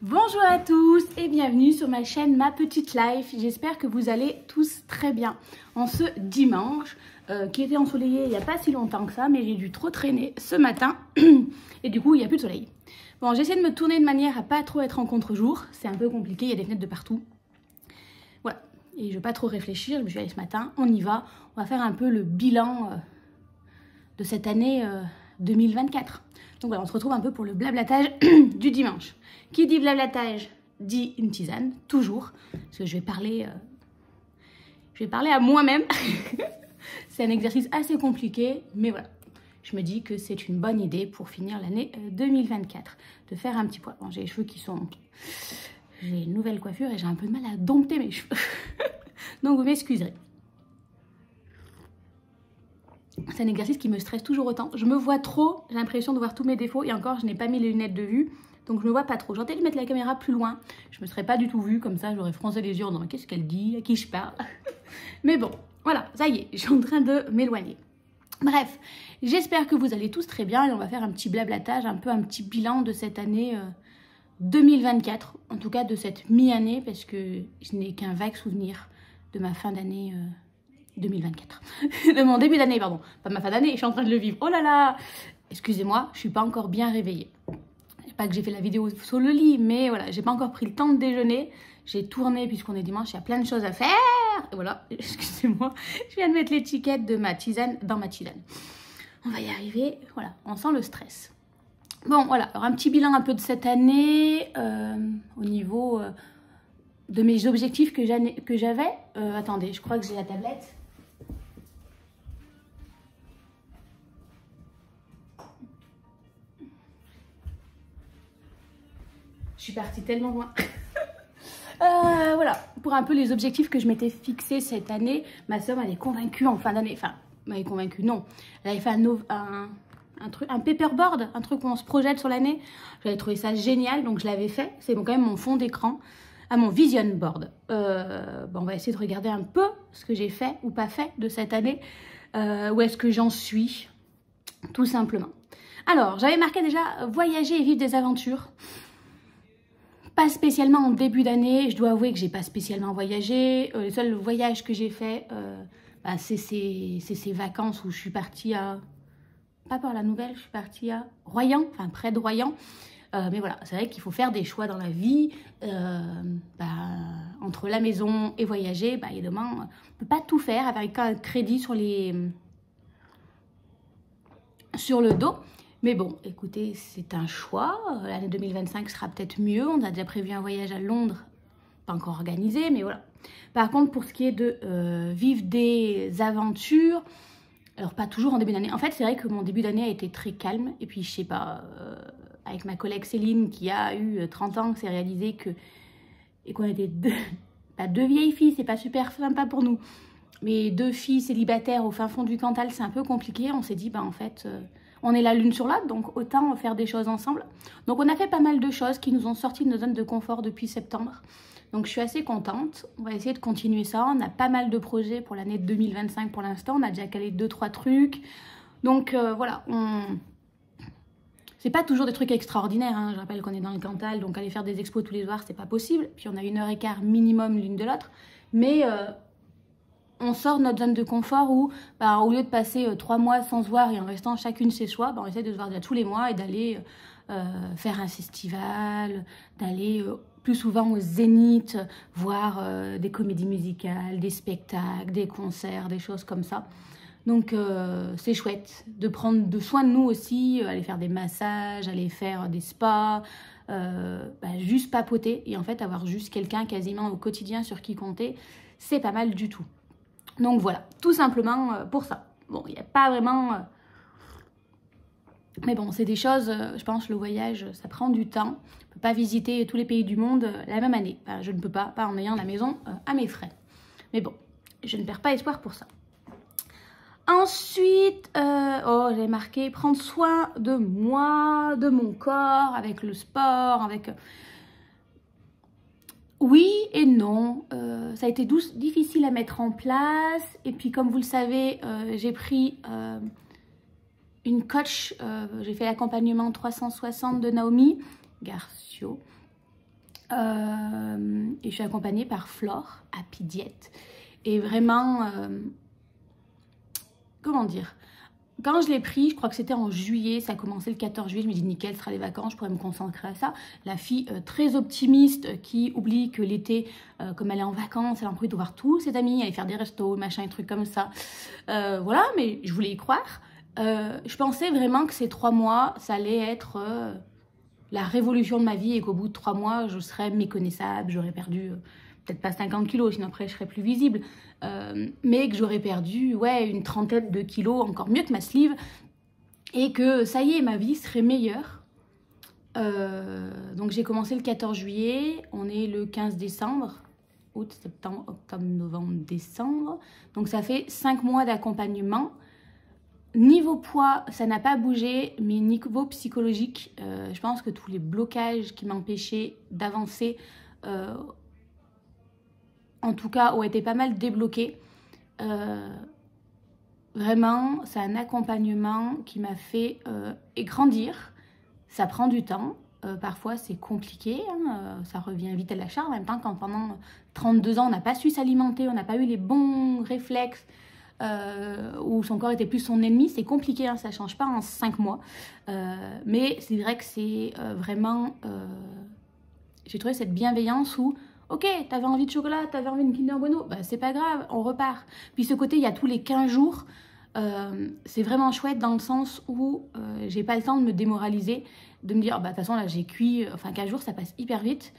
Bonjour à tous et bienvenue sur ma chaîne Ma Petite Life. J'espère que vous allez tous très bien en ce dimanche qui était ensoleillé il n'y a pas si longtemps que ça, mais j'ai dû trop traîner ce matin et du coup il n'y a plus de soleil. Bon, j'essaie de me tourner de manière à pas trop être en contre-jour, c'est un peu compliqué, il y a des fenêtres de partout. Voilà, et je ne vais pas trop réfléchir, je me suis allée ce matin, on y va, on va faire un peu le bilan de cette année 2024. Donc voilà, on se retrouve un peu pour le blablatage du dimanche. Qui dit blablatage dit une tisane, toujours, parce que je vais parler à moi-même. C'est un exercice assez compliqué, mais voilà. Je me dis que c'est une bonne idée pour finir l'année 2024, de faire un petit point. Bon, j'ai les cheveux qui sont... J'ai une nouvelle coiffure et j'ai un peu de mal à dompter mes cheveux. Donc vous m'excuserez. C'est un exercice qui me stresse toujours autant. Je me vois trop, j'ai l'impression de voir tous mes défauts. Et encore, je n'ai pas mis les lunettes de vue, donc je me vois pas trop. J'aurais peut-être dû mettre la caméra plus loin. Je me serais pas du tout vue, comme ça j'aurais froncé les yeux en disant qu'est-ce qu'elle dit, à qui je parle. Mais bon, voilà, ça y est, je suis en train de m'éloigner. Bref, j'espère que vous allez tous très bien et on va faire un petit blablatage, un peu un petit bilan de cette année 2024. En tout cas de cette mi-année, parce que je n'ai qu'un vague souvenir de ma fin d'année 2024. De mon début d'année, pardon. Pas ma fin d'année, je suis en train de le vivre. Oh là là! Excusez-moi, je suis pas encore bien réveillée. Pas que j'ai fait la vidéo sur le lit, mais voilà, j'ai pas encore pris le temps de déjeuner. J'ai tourné, puisqu'on est dimanche, il y a plein de choses à faire. Et voilà, excusez-moi, je viens de mettre l'étiquette de ma tisane dans ma tisane. On va y arriver, voilà, on sent le stress. Bon, voilà, alors un petit bilan un peu de cette année, au niveau de mes objectifs que j'avais. Attendez, je crois que j'ai la tablette. Je suis partie tellement loin. Voilà, pour un peu les objectifs que je m'étais fixés cette année. Ma soeur m'avait convaincue en fin d'année. Enfin, m'avait convaincue, non. Elle avait fait un paperboard, un truc où on se projette sur l'année. J'avais trouvé ça génial, donc je l'avais fait. C'est quand même mon fond d'écran, à mon vision board. Bon, on va essayer de regarder un peu ce que j'ai fait ou pas fait de cette année. Où est-ce que j'en suis, tout simplement. Alors, j'avais marqué déjà voyager et vivre des aventures. Pas spécialement en début d'année, je dois avouer que j'ai pas spécialement voyagé. Le seul voyage que j'ai fait, c'est ces vacances où je suis partie à... Pas par la Nouvelle, je suis partie à Royan, enfin près de Royan. Mais voilà, c'est vrai qu'il faut faire des choix dans la vie. Entre la maison et voyager, évidemment, on ne peut pas tout faire avec un crédit sur le dos. Mais bon, écoutez, c'est un choix. L'année 2025 sera peut-être mieux. On a déjà prévu un voyage à Londres, pas encore organisé, mais voilà. Par contre, pour ce qui est de vivre des aventures, alors pas toujours en début d'année. En fait, c'est vrai que mon début d'année a été très calme. Et puis, je sais pas, avec ma collègue Céline, qui a eu 30 ans, s'est réalisé qu'on était pas deux vieilles filles, c'est pas super sympa pour nous. Mais deux filles célibataires au fin fond du Cantal, c'est un peu compliqué. On s'est dit, en fait... on est là l'une sur l'autre, donc autant faire des choses ensemble. Donc on a fait pas mal de choses qui nous ont sorti de nos zones de confort depuis septembre. Donc je suis assez contente. On va essayer de continuer ça. On a pas mal de projets pour l'année 2025 pour l'instant. On a déjà calé 2-3 trucs. Donc voilà, c'est pas toujours des trucs extraordinaires. Hein. Je rappelle qu'on est dans le Cantal, donc aller faire des expos tous les soirs, c'est pas possible. Puis on a 1h15 minimum l'une de l'autre. Mais... on sort de notre zone de confort où, au lieu de passer 3 mois sans se voir et en restant chacune chez soi, on essaie de se voir déjà tous les mois et d'aller faire un festival, d'aller plus souvent au Zénith, voir des comédies musicales, des spectacles, des concerts, des choses comme ça. Donc c'est chouette de prendre soin de nous aussi, aller faire des massages, aller faire des spas, juste papoter et en fait avoir juste quelqu'un quasiment au quotidien sur qui compter, c'est pas mal du tout. Donc voilà, tout simplement pour ça. Bon, il n'y a pas vraiment... Mais bon, c'est des choses, je pense, le voyage, ça prend du temps. On ne peut pas visiter tous les pays du monde la même année. Enfin, je ne peux pas en ayant la maison à mes frais. Mais bon, je ne perds pas espoir pour ça. Ensuite, j'avais marqué prendre soin de moi, de mon corps, avec le sport, avec... Oui et non, ça a été difficile à mettre en place et puis comme vous le savez, j'ai pris une coach, j'ai fait l'accompagnement 360 de Naomi Garcio Et je suis accompagnée par Flore, Happy Diet. Et vraiment, comment dire, quand je l'ai pris, je crois que c'était en juillet, ça a commencé le 14 juillet, je me dis nickel, ce sera les vacances, je pourrais me concentrer à ça. La fille très optimiste qui oublie que l'été, comme elle est en vacances, elle a envie de voir tous ses amis, aller faire des restos, machin, des trucs comme ça. Voilà, mais je voulais y croire. Je pensais vraiment que ces 3 mois, ça allait être la révolution de ma vie et qu'au bout de 3 mois, je serais méconnaissable, j'aurais perdu peut-être pas 50 kilos, sinon après je serais plus visible, mais que j'aurais perdu ouais, une trentaine de kilos, encore mieux que ma sleeve, et que ça y est, ma vie serait meilleure. Donc j'ai commencé le 14 juillet, on est le 15 décembre, août, septembre, octobre, novembre, décembre, donc ça fait 5 mois d'accompagnement. Niveau poids, ça n'a pas bougé, mais niveau psychologique, je pense que tous les blocages qui m'empêchaient d'avancer, en tout cas, ont été pas mal débloqués. Vraiment, c'est un accompagnement qui m'a fait grandir. Ça prend du temps. Parfois, c'est compliqué. Hein, ça revient vite à la charge. En même temps, quand pendant 32 ans, on n'a pas su s'alimenter, on n'a pas eu les bons réflexes, où son corps était plus son ennemi, c'est compliqué. Hein, ça ne change pas en 5 mois. Mais c'est vrai que c'est vraiment... j'ai trouvé cette bienveillance où... Ok, t'avais envie de chocolat, t'avais envie de Kinder Bueno, bah, c'est pas grave, on repart. Puis ce côté, il y a tous les 15 jours, c'est vraiment chouette dans le sens où j'ai pas le temps de me démoraliser, de me dire, bah de toute façon là j'ai cuit, enfin 15 jours ça passe hyper vite.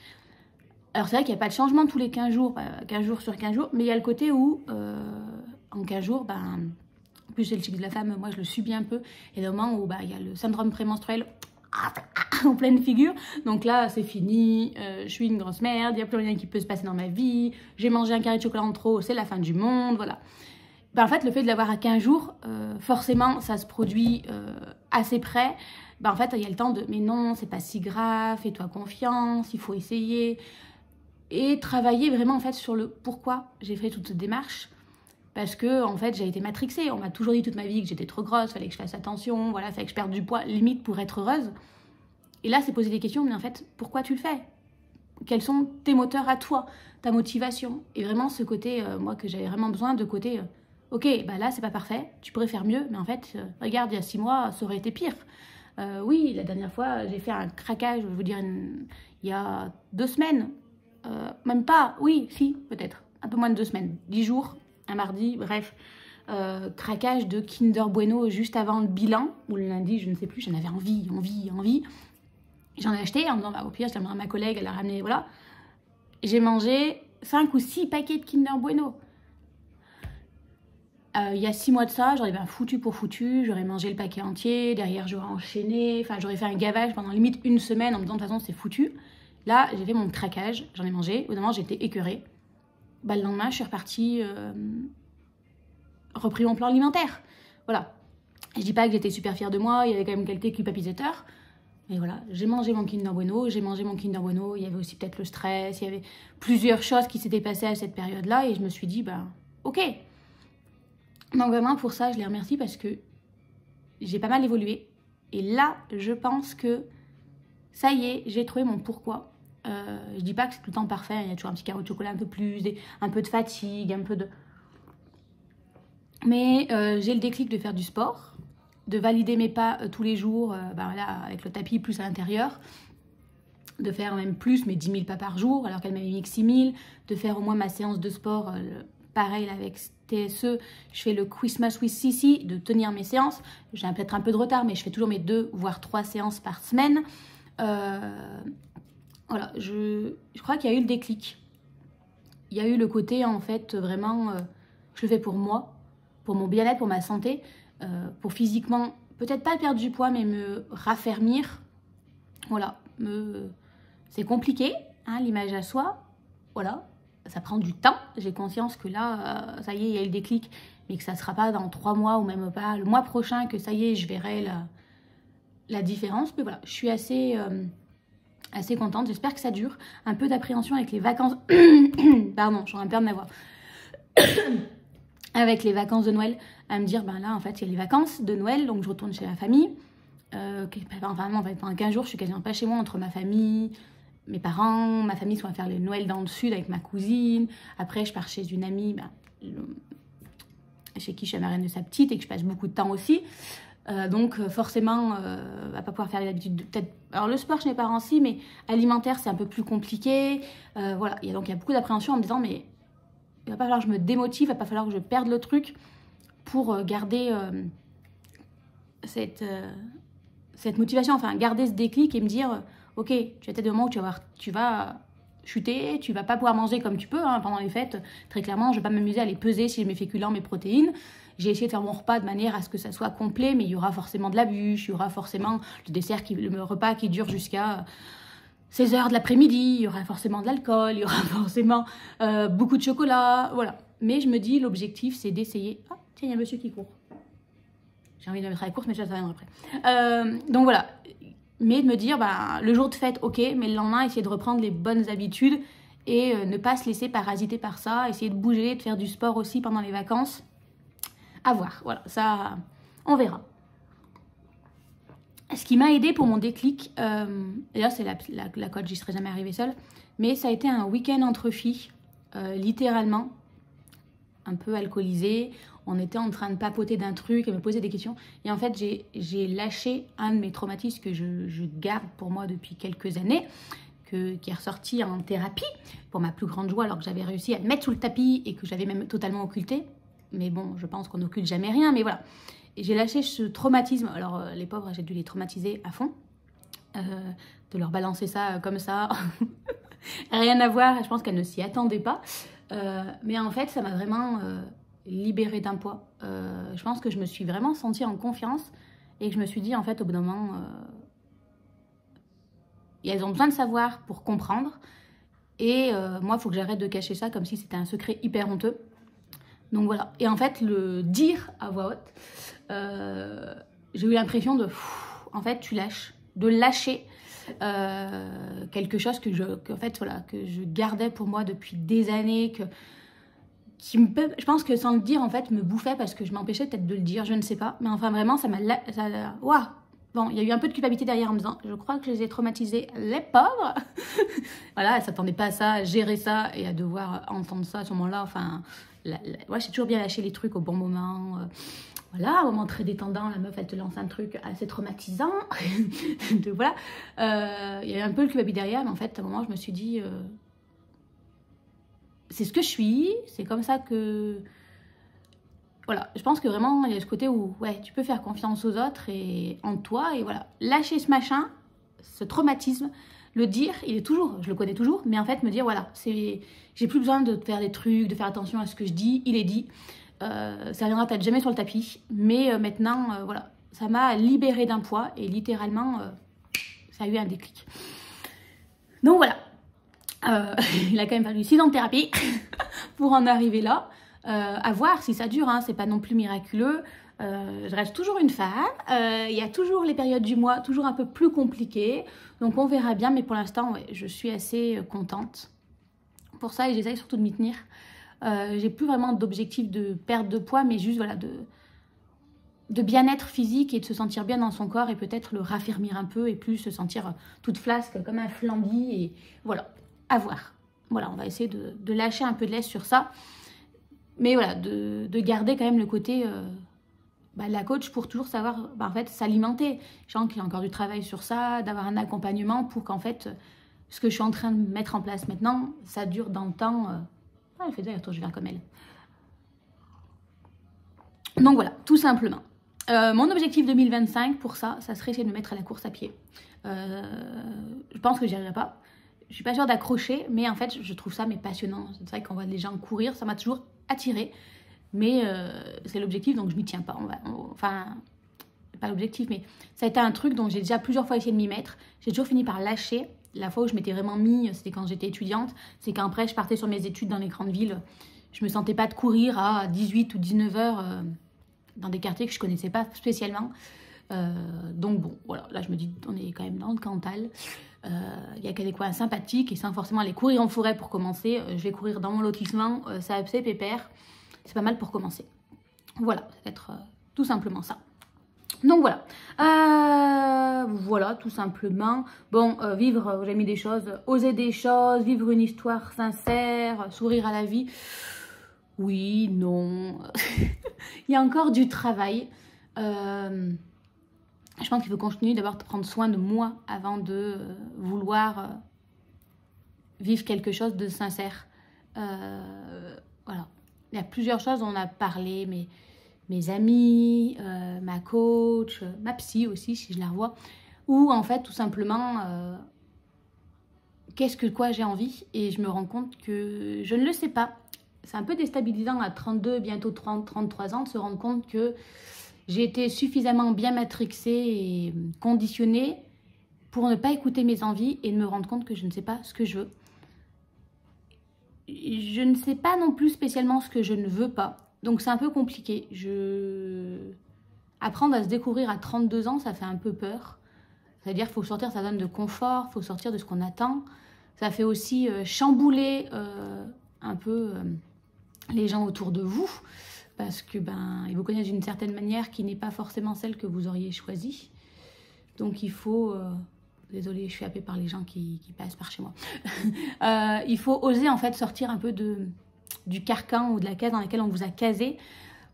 Alors c'est vrai qu'il n'y a pas de changement tous les 15 jours, 15 jours sur 15 jours, mais il y a le côté où en 15 jours, ben, en plus c'est le cycle de la femme, moi je le subis un peu, et le moment où bah, il y a le syndrome prémenstruel, en pleine figure, donc là c'est fini, je suis une grosse merde, il n'y a plus rien qui peut se passer dans ma vie, j'ai mangé un carré de chocolat en trop, c'est la fin du monde, voilà. Ben, en fait le fait de l'avoir à 15 jours, forcément ça se produit assez près, ben, en fait il y a le temps de, mais non c'est pas si grave, fais-toi confiance, il faut essayer, et travailler vraiment en fait sur le pourquoi j'ai fait toute cette démarche. Parce que, en fait, j'ai été matrixée. On m'a toujours dit toute ma vie que j'étais trop grosse, fallait que je fasse attention, voilà, fallait que je perde du poids, limite pour être heureuse. Et là, c'est poser des questions, mais en fait, pourquoi tu le fais? Quels sont tes moteurs à toi, ta motivation? Et vraiment, ce côté, moi, que j'avais vraiment besoin de côté, ok, bah là, c'est pas parfait, tu pourrais faire mieux, mais en fait, regarde, il y a 6 mois, ça aurait été pire. Oui, la dernière fois, j'ai fait un craquage, je vais vous dire, il y a 2 semaines. Même pas, oui, si, peut-être, un peu moins de 2 semaines, 10 jours. Un mardi, bref, craquage de Kinder Bueno juste avant le bilan, ou le lundi, je ne sais plus, j'en avais envie. J'en ai acheté en me disant, bah, au pire, je l'amènerai à ma collègue, elle l'a ramené, voilà. J'ai mangé 5 ou 6 paquets de Kinder Bueno. Il y a 6 mois de ça, j'aurais bien foutu pour foutu, j'aurais mangé le paquet entier, derrière j'aurais enchaîné, enfin j'aurais fait un gavage pendant limite 1 semaine en me disant, de toute façon, c'est foutu. Là, j'ai fait mon craquage, j'en ai mangé, au moment j'étais écœurée. Bah, le lendemain, je suis repartie, repris mon plan alimentaire. Voilà. Je dis pas que j'étais super fière de moi, il y avait quand même quelques culpabilisateurs. Mais voilà, j'ai mangé mon Kinder Bueno, il y avait aussi peut-être le stress, il y avait plusieurs choses qui s'étaient passées à cette période-là et je me suis dit, bah, ok. Donc vraiment, pour ça, je les remercie parce que j'ai pas mal évolué. Et là, je pense que ça y est, j'ai trouvé mon pourquoi. Je dis pas que c'est tout le temps parfait, il y a toujours un petit carreau de chocolat un peu plus, un peu de fatigue, un peu de... Mais j'ai le déclic de faire du sport, de valider mes pas tous les jours, ben voilà, avec le tapis plus à l'intérieur, de faire même plus, mais 10 000 pas par jour, alors qu'elle m'avait mis que 6 000, de faire au moins ma séance de sport, pareil avec TSE, je fais le Christmas with Sissi, de tenir mes séances, j'ai peut-être un peu de retard, mais je fais toujours mes 2 voire 3 séances par semaine. Voilà, je crois qu'il y a eu le déclic. Il y a eu le côté, en fait, vraiment, je le fais pour moi, pour mon bien-être, pour ma santé, pour physiquement, peut-être pas perdre du poids, mais me raffermir. Voilà, c'est compliqué, hein, l'image à soi. Voilà, ça prend du temps. J'ai conscience que là, ça y est, il y a eu le déclic, mais que ça ne sera pas dans 3 mois ou même pas le mois prochain que ça y est, je verrai la différence. Mais voilà, je suis assez contente, j'espère que ça dure. Un peu d'appréhension avec les vacances. Pardon, j'aurais peur de ma voix. Avec les vacances de Noël, à me dire, ben là, en fait, il y a les vacances de Noël, donc je retourne chez la famille. Enfin, en fait, pendant 15 jours, je suis quasiment pas chez moi, entre ma famille, mes parents, ma famille sont à faire le Noël dans le sud avec ma cousine. Après, je pars chez une amie chez qui je suis la marraine de sa petite et que je passe beaucoup de temps aussi. Donc forcément, elle va pas pouvoir faire les habitudes. Peut-être. Alors le sport chez mes parents aussi, mais alimentaire c'est un peu plus compliqué. Voilà. Donc il y a beaucoup d'appréhension en me disant mais il va pas falloir que je me démotive, il va pas falloir que je perde le truc pour garder cette motivation, enfin garder ce déclic et me dire ok, tu as peut-être des moments où tu vas chuter, tu vas pas pouvoir manger comme tu peux hein, pendant les fêtes. Très clairement, je vais pas m'amuser à les peser si mes féculents, mes protéines. J'ai essayé de faire mon repas de manière à ce que ça soit complet, mais il y aura forcément de la bûche, il y aura forcément le repas qui dure jusqu'à 16 h de l'après-midi, il y aura forcément de l'alcool, il y aura forcément beaucoup de chocolat, voilà. Mais je me dis, l'objectif, c'est d'essayer... Ah, tiens, il y a un monsieur qui court. J'ai envie de le mettre à la course, mais ça viendra après. Donc voilà. Mais de me dire, bah, le jour de fête, ok, mais le lendemain, essayer de reprendre les bonnes habitudes et ne pas se laisser parasiter par ça, essayer de bouger, de faire du sport aussi pendant les vacances. À voir, voilà, ça, on verra. Ce qui m'a aidé pour mon déclic, d'ailleurs c'est la coach, j'y serais jamais arrivée seule, mais ça a été un week-end entre filles, littéralement, un peu alcoolisé. On était en train de papoter d'un truc et me poser des questions. Et en fait, j'ai lâché un de mes traumatismes que je garde pour moi depuis quelques années, qui est ressorti en thérapie, pour ma plus grande joie, alors que j'avais réussi à le mettre sous le tapis et que j'avais même totalement occulté. Mais bon, je pense qu'on n'occulte jamais rien, mais voilà. Et j'ai lâché ce traumatisme. Alors, les pauvres, j'ai dû les traumatiser à fond. De leur balancer ça comme ça. Rien à voir, je pense qu'elles ne s'y attendaient pas. Mais en fait, ça m'a vraiment libérée d'un poids. Je pense que je me suis vraiment sentie en confiance et que je me suis dit, en fait, au bout d'un moment, elles ont besoin de savoir pour comprendre. Et moi, il faut que j'arrête de cacher ça comme si c'était un secret hyper honteux. Donc voilà. Et en fait, le dire à voix haute, j'ai eu l'impression en fait, tu lâches. De lâcher quelque chose que je gardais pour moi depuis des années, je pense que sans le dire, en fait, me bouffait parce que je m'empêchais peut-être de le dire, je ne sais pas. Mais enfin, vraiment, waouh! Bon, il y a eu un peu de culpabilité derrière en me disant, je crois que je les ai traumatisés, les pauvres. Voilà, elle ne s'attendait pas à ça, à gérer ça et à devoir entendre ça à ce moment-là. Enfin, ouais, j'ai toujours bien lâché les trucs au bon moment. Voilà, un moment très détendant, la meuf, elle te lance un truc assez traumatisant. Donc voilà, il y a eu un peu le culpabilité derrière, mais en fait, à un moment, je me suis dit, c'est ce que je suis, c'est comme ça que... Voilà, je pense que vraiment, il y a ce côté où, ouais, tu peux faire confiance aux autres et en toi, et voilà. Lâcher ce machin, ce traumatisme, le dire, il est toujours, je le connais toujours, mais en fait, me dire, voilà, j'ai plus besoin de faire des trucs, de faire attention à ce que je dis, il est dit. Ça viendra peut-être jamais sur le tapis, mais maintenant, voilà, ça m'a libérée d'un poids, et littéralement, ça a eu un déclic. Donc voilà, il a quand même fallu 6 ans de thérapie pour en arriver là. À voir si ça dure, hein, c'est pas non plus miraculeux. Je reste toujours une femme. Il y a toujours les périodes du mois, toujours un peu plus compliquées. Donc on verra bien, mais pour l'instant, ouais, je suis assez contente pour ça et j'essaye surtout de m'y tenir. J'ai plus vraiment d'objectif de perte de poids, mais juste voilà, de bien-être physique et de se sentir bien dans son corps et peut-être le raffermir un peu et plus se sentir toute flasque comme un flamby. Et voilà, à voir. Voilà, on va essayer de lâcher un peu de laisse sur ça. Mais voilà, de garder quand même le côté de la coach pour toujours savoir, en fait, s'alimenter. Je sens qu'il y a encore du travail sur ça, d'avoir un accompagnement pour qu'en fait, ce que je suis en train de mettre en place maintenant, ça dure dans le temps. Elle fait d'ailleurs, je viens comme elle. Donc voilà, tout simplement. Mon objectif 2025 pour ça serait essayer de me mettre à la course à pied. Je pense que j'y arriverai pas. Je suis pas sûre d'accrocher, mais en fait, je trouve ça passionnant. C'est vrai qu'on voit les gens courir, ça m'a toujours attirée. Mais c'est l'objectif, donc je m'y tiens pas. Enfin, pas l'objectif, mais ça a été un truc dont j'ai déjà plusieurs fois essayé de m'y mettre. J'ai toujours fini par lâcher. La fois où je m'étais vraiment mis, c'était quand j'étais étudiante. C'est qu'après, je partais sur mes études dans les grandes villes. Je me sentais pas de courir à 18 ou 19 heures dans des quartiers que je connaissais pas spécialement. Donc bon, voilà, là je me dis, on est quand même dans le Cantal. Il y a des coins sympathiques et sans forcément aller courir en forêt pour commencer. Je vais courir dans mon lotissement, ça c'est pépère. C'est pas mal pour commencer. Voilà, ça va être tout simplement ça. Donc voilà, voilà tout simplement. Bon, vivre, j'ai mis des choses, oser des choses, vivre une histoire sincère, sourire à la vie. Oui, non, il y a encore du travail. Je pense qu'il faut continuer d'abord de prendre soin de moi avant de vouloir vivre quelque chose de sincère. Voilà, il y a plusieurs choses dont on a parlé, mais mes amis, ma coach, ma psy aussi si je la revois, ou en fait tout simplement quoi j'ai envie, et je me rends compte que je ne le sais pas. C'est un peu déstabilisant à 32, bientôt 30, 33 ans de se rendre compte que j'ai été suffisamment bien matrixée et conditionnée pour ne pas écouter mes envies et de me rendre compte que je ne sais pas ce que je veux. Je ne sais pas non plus spécialement ce que je ne veux pas. Donc c'est un peu compliqué. Apprendre à se découvrir à 32 ans, ça fait un peu peur. C'est-à-dire qu'il faut sortir de sa zone de confort, il faut sortir de ce qu'on attend. Ça fait aussi chambouler un peu les gens autour de vous, parce que ils vous connaissent d'une certaine manière qui n'est pas forcément celle que vous auriez choisie. Donc il faut... désolée, je suis happée par les gens qui passent par chez moi. Il faut oser en fait sortir un peu du carcan ou de la case dans laquelle on vous a casé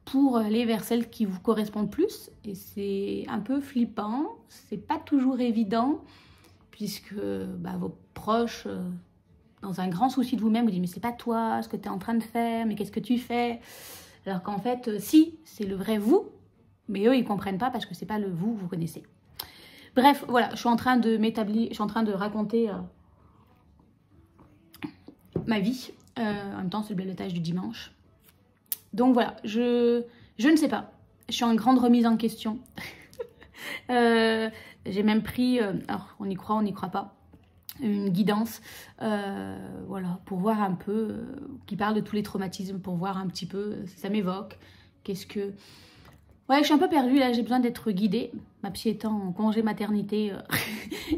pour aller vers celle qui vous correspond le plus. Et c'est un peu flippant, c'est pas toujours évident, puisque vos proches, dans un grand souci de vous-même, vous disent mais c'est pas toi ce que tu es en train de faire, mais qu'est-ce que tu fais? Alors qu'en fait, si, c'est le vrai vous, mais eux ils comprennent pas parce que c'est pas le vous que vous connaissez. Bref, voilà, je suis en train de raconter ma vie. En même temps, c'est le balotage du dimanche. Donc voilà, je ne sais pas. Je suis en grande remise en question. J'ai même pris, alors on y croit, on n'y croit pas, une guidance, voilà, pour voir un peu, qui parle de tous les traumatismes, pour voir un petit peu si ça m'évoque. Qu'est-ce que... Ouais, je suis un peu perdue là, j'ai besoin d'être guidée. Ma psy étant en congé maternité,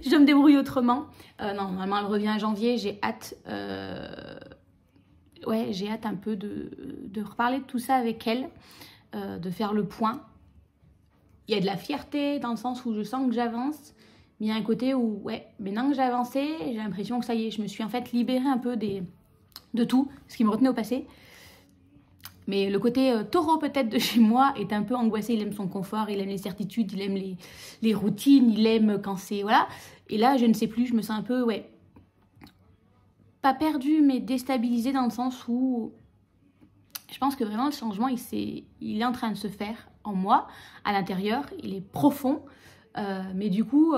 je me débrouille autrement. Non, normalement elle revient en janvier, j'ai hâte. Ouais, j'ai hâte un peu de reparler de tout ça avec elle, de faire le point. Il y a de la fierté dans le sens où je sens que j'avance, mais il y a un côté où, ouais, maintenant que j'ai avancé, j'ai l'impression que ça y est, je me suis en fait libérée un peu de tout, ce qui me retenait au passé. Mais le côté taureau peut-être de chez moi est un peu angoissé, il aime son confort, il aime les certitudes, il aime les routines, il aime quand c'est... Voilà. Et là, je ne sais plus, je me sens un peu, ouais, pas perdue, mais déstabilisée dans le sens où je pense que vraiment le changement, il est en train de se faire en moi, à l'intérieur, il est profond, mais du coup...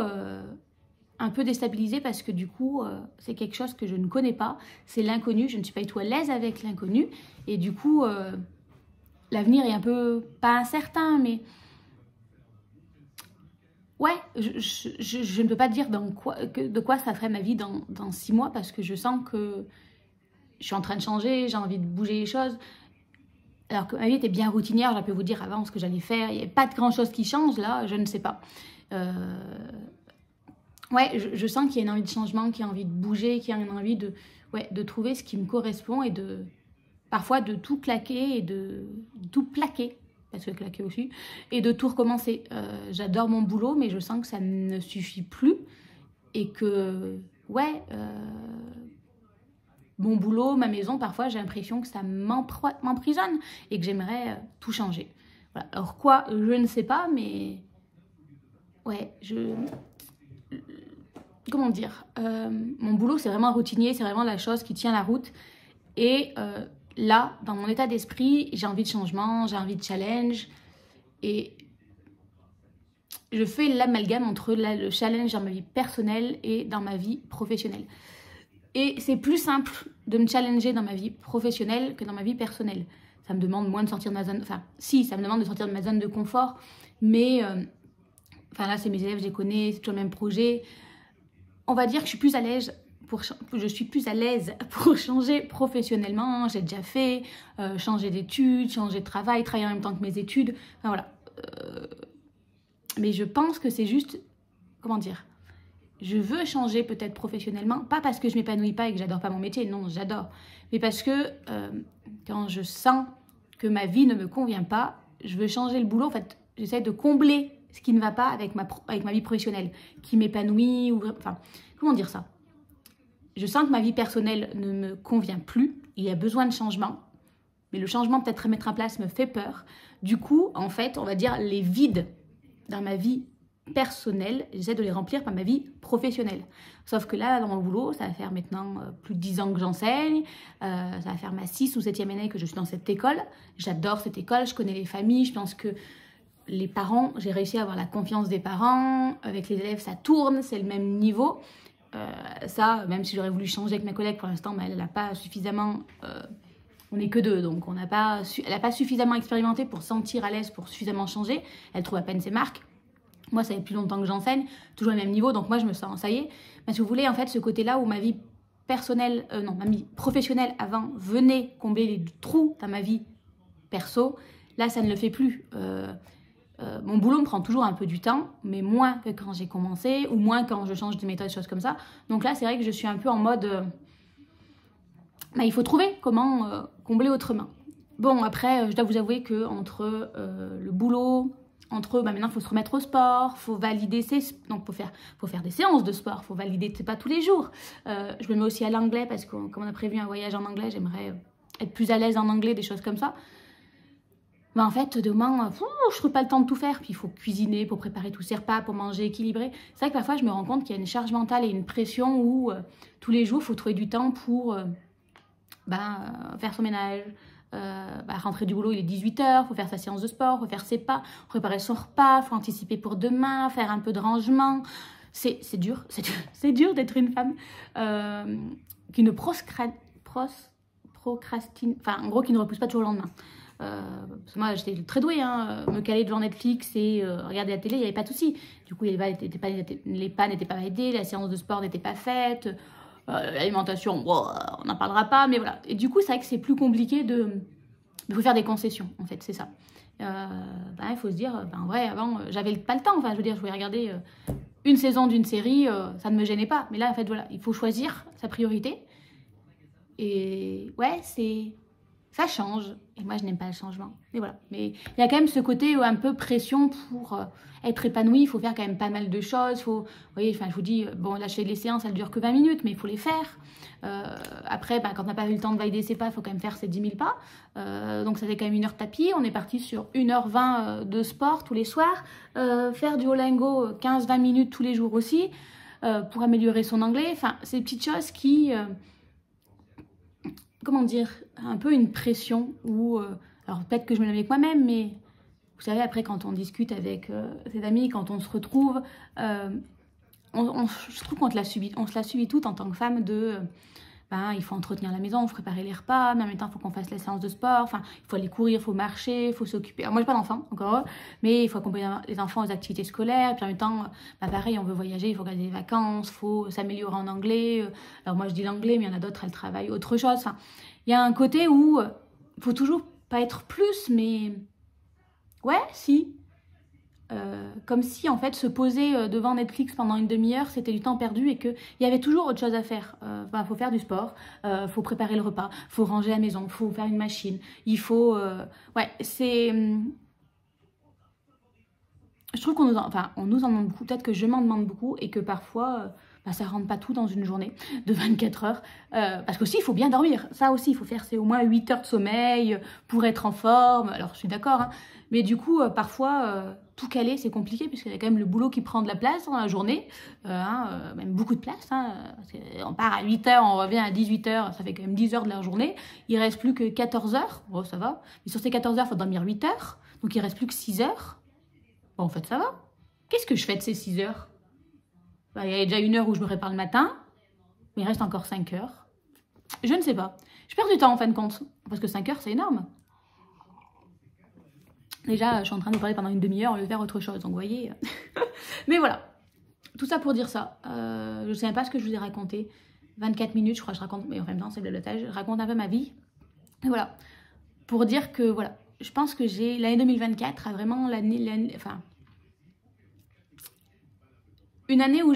un peu déstabilisée parce que du coup, c'est quelque chose que je ne connais pas. C'est l'inconnu, je ne suis pas du tout à l'aise avec l'inconnu. Et du coup, l'avenir est un peu, pas incertain, mais... Ouais, je ne peux pas dire de quoi ça ferait ma vie dans 6 mois parce que je sens que je suis en train de changer, j'ai envie de bouger les choses. Alors que ma vie était bien routinière, j'aurais pu vous dire avant ce que j'allais faire. Il n'y a pas de grand chose qui change, là, je ne sais pas. Ouais, je sens qu'il y a une envie de changement, qu'il y a envie de bouger, qu'il y a une envie de trouver ce qui me correspond et parfois de tout claquer et de tout plaquer, parce que claquer aussi, et de tout recommencer. J'adore mon boulot, mais je sens que ça ne suffit plus et que, ouais, mon boulot, ma maison, parfois j'ai l'impression que ça m'emprisonne et que j'aimerais tout changer. Voilà. Alors quoi, je ne sais pas, mais ouais, comment dire, mon boulot c'est vraiment routinier, c'est vraiment la chose qui tient la route et là dans mon état d'esprit j'ai envie de changement, j'ai envie de challenge et je fais l'amalgame entre le challenge dans ma vie personnelle et dans ma vie professionnelle et c'est plus simple de me challenger dans ma vie professionnelle que dans ma vie personnelle. Ça me demande moins de sortir de ma zone, enfin si, ça me demande de sortir de ma zone de confort, mais enfin là c'est mes élèves, je les connais, c'est toujours le même projet. On va dire que je suis plus à l'aise pour changer professionnellement. J'ai déjà fait, changer d'études, changer de travail, travailler en même temps que mes études. Enfin voilà. Mais je pense que c'est juste, comment dire, je veux changer peut-être professionnellement, pas parce que je m'épanouis pas et que j'adore pas mon métier, non, j'adore. Mais parce que quand je sens que ma vie ne me convient pas, je veux changer le boulot. En fait, j'essaie de combler ce qui ne va pas avec ma vie professionnelle, qui m'épanouit, ou enfin, comment dire ça? Je sens que ma vie personnelle ne me convient plus, il y a besoin de changement, mais le changement peut-être à mettre en place me fait peur. Du coup, en fait, on va dire les vides dans ma vie personnelle, j'essaie de les remplir par ma vie professionnelle. Sauf que là, dans mon boulot, ça va faire maintenant plus de 10 ans que j'enseigne, ça va faire ma 6e ou 7e année que je suis dans cette école. J'adore cette école, je connais les familles, je pense que les parents, j'ai réussi à avoir la confiance des parents, avec les élèves ça tourne, c'est le même niveau. Ça, même si j'aurais voulu changer avec ma collègue pour l'instant, mais elle n'a pas suffisamment... on n'est que deux, donc elle n'a pas suffisamment expérimenté pour sentir à l'aise, pour suffisamment changer. Elle trouve à peine ses marques. Moi, ça fait plus longtemps que j'enseigne, toujours au même niveau, donc moi je me sens, ça y est. Mais si vous voulez, en fait, ce côté-là où ma vie personnelle, ma vie professionnelle avant venait combler les trous dans ma vie perso, là ça ne le fait plus. Mon boulot me prend toujours un peu du temps, mais moins que quand j'ai commencé, ou moins quand je change de méthode, choses comme ça. Donc là, c'est vrai que je suis un peu en mode... il faut trouver comment combler autrement. Bon, après, je dois vous avouer que entre le boulot... maintenant, il faut se remettre au sport, il faut valider donc faut faire des séances de sport, il faut valider, c'est pas tous les jours. Je me mets aussi à l'anglais parce que comme on a prévu un voyage en anglais, j'aimerais être plus à l'aise en anglais, des choses comme ça. Mais en fait, demain, je trouve pas le temps de tout faire. Puis il faut cuisiner pour préparer tous ces repas, pour manger équilibré. C'est vrai que parfois, je me rends compte qu'il y a une charge mentale et une pression où tous les jours, il faut trouver du temps pour faire son ménage. Rentrer du boulot, il est 18 h, faut faire sa séance de sport, faut faire ses pas, préparer son repas, faut anticiper pour demain, faire un peu de rangement. C'est dur, c'est dur d'être une femme qui ne procrastine, enfin en gros qui ne repousse pas toujours le lendemain. Parce que moi j'étais très douée, me caler devant Netflix et regarder la télé, il n'y avait pas de souci. Du coup les pas n'étaient pas aidés, la séance de sport n'était pas faite. L'alimentation, on n'en parlera pas, mais voilà. Et du coup, c'est vrai que c'est plus compliqué il faut faire des concessions, en fait, c'est ça. Il faut se dire, en vrai, avant, j'avais pas le temps. Enfin, je veux dire, je voulais regarder une saison d'une série, ça ne me gênait pas. Mais là, en fait, voilà, il faut choisir sa priorité. Et ouais, ça change. Et moi, je n'aime pas le changement. Mais voilà. Mais il y a quand même ce côté un peu pression pour être épanoui. Il faut faire quand même pas mal de choses. Vous voyez, je vous dis, bon, là, je fais les séances, elles durent que 20 minutes, mais il faut les faire. Après, quand on n'a pas eu le temps de valider ses pas, il faut quand même faire ses 10 000 pas. Donc, ça fait quand même 1 heure de tapis. On est parti sur 1 h 20 de sport tous les soirs. Faire du Olingo 15-20 minutes tous les jours aussi pour améliorer son anglais. Enfin, ces petites choses qui... comment dire, un peu une pression où, alors peut-être que je me la mets avec moi-même, mais vous savez, après quand on discute avec ses amis, quand on se retrouve, je trouve qu'on se la subit toute en tant que femme il faut entretenir la maison, il faut préparer les repas, mais en même temps il faut qu'on fasse la séance de sport, enfin il faut aller courir, il faut marcher, il faut s'occuper. Alors moi j'ai pas d'enfants encore, mais il faut accompagner les enfants aux activités scolaires, puis en même temps, pareil, on veut voyager, il faut garder des vacances, il faut s'améliorer en anglais. Alors moi je dis l'anglais, mais il y en a d'autres, elles travaillent autre chose. Enfin, il y a un côté où il faut toujours pas être plus, mais ouais, si. Comme si en fait se poser devant Netflix pendant une demi-heure c'était du temps perdu et qu'il y avait toujours autre chose à faire. Faut faire du sport, faut préparer le repas, faut ranger la maison, faut faire une machine, il faut... ouais, c'est... Je trouve on nous en demande beaucoup, peut-être que je m'en demande beaucoup et que parfois... ça rentre pas tout dans une journée de 24 heures. Parce qu'aussi, il faut bien dormir. Ça aussi, il faut faire au moins 8 heures de sommeil pour être en forme. Alors, je suis d'accord. Mais du coup, parfois, tout caler, c'est compliqué puisqu'il y a quand même le boulot qui prend de la place dans la journée. Même beaucoup de place. On part à 8 heures, on revient à 18 heures. Ça fait quand même 10 heures de la journée. Il reste plus que 14 heures. Bon, ça va. Mais sur ces 14 heures, il faut dormir 8 heures. Donc, il reste plus que 6 heures. Bon, en fait, ça va. Qu'est-ce que je fais de ces 6 heures ? Il y a déjà 1 heure où je me prépare le matin, mais il reste encore 5 heures. Je ne sais pas. Je perds du temps en fin de compte, parce que 5 heures, c'est énorme. Déjà, je suis en train de parler pendant une demi-heure au lieu de faire autre chose, donc vous voyez. Mais voilà, tout ça pour dire ça. Je ne sais même pas ce que je vous ai raconté. 24 minutes, je crois que je raconte, mais en même temps, c'est blablatage. Je raconte un peu ma vie. Et voilà, pour dire que, voilà, je pense que l'année 2024 a vraiment une année où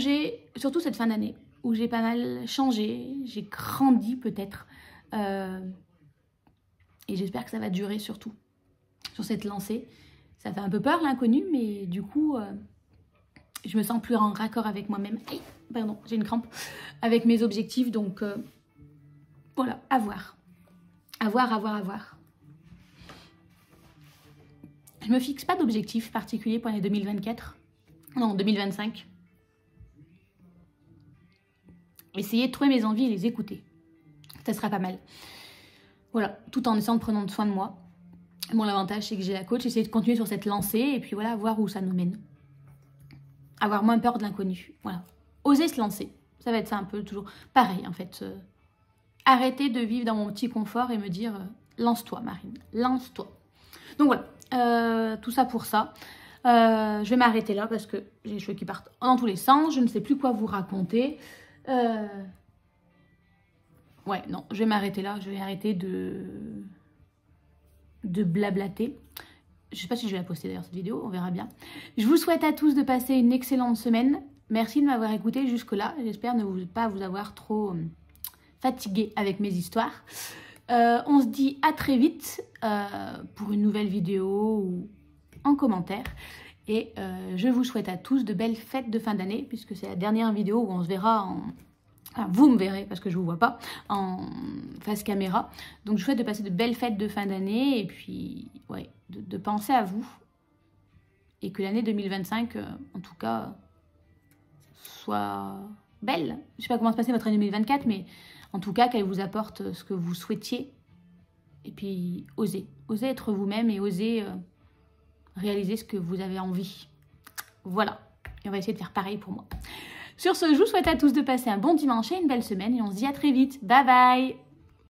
surtout cette fin d'année, où j'ai pas mal changé, j'ai grandi peut-être. Et j'espère que ça va durer surtout sur cette lancée. Ça fait un peu peur l'inconnu, mais du coup, je me sens plus en raccord avec moi-même. Pardon, j'ai une crampe. Avec mes objectifs, donc voilà, à voir. À voir, à voir, à voir. Je me fixe pas d'objectif particulier pour l'année 2024. Non, 2025. Essayez de trouver mes envies et les écouter. Ça sera pas mal. Voilà, tout en essayant de prendre soin de moi. Bon, l'avantage, c'est que j'ai la coach. Essayer de continuer sur cette lancée et puis voilà, voir où ça nous mène. Avoir moins peur de l'inconnu. Voilà. Oser se lancer. Ça va être ça un peu toujours pareil, en fait. Arrêter de vivre dans mon petit confort et me dire lance-toi, Marine, lance-toi. Donc voilà, tout ça pour ça. Je vais m'arrêter là parce que j'ai les cheveux qui partent dans tous les sens. Je ne sais plus quoi vous raconter. Ouais, non, je vais m'arrêter là. Je vais arrêter de blablater. Je ne sais pas si je vais la poster d'ailleurs cette vidéo, on verra bien. Je vous souhaite à tous de passer une excellente semaine. Merci de m'avoir écouté jusque-là. J'espère ne pas vous avoir trop fatigué avec mes histoires. On se dit à très vite pour une nouvelle vidéo ou en commentaire. Et je vous souhaite à tous de belles fêtes de fin d'année, puisque c'est la dernière vidéo où on se verra en... Enfin, vous me verrez, parce que je ne vous vois pas, en face caméra. Donc, je vous souhaite de passer de belles fêtes de fin d'année et puis, ouais, de penser à vous. Et que l'année 2025, en tout cas, soit belle. Je ne sais pas comment se passer votre année 2024, mais en tout cas, qu'elle vous apporte ce que vous souhaitiez. Et puis, osez. Osez être vous-même et osez réaliser ce que vous avez envie. Voilà. Et on va essayer de faire pareil pour moi. Sur ce, je vous souhaite à tous de passer un bon dimanche et une belle semaine. Et on se dit à très vite. Bye bye!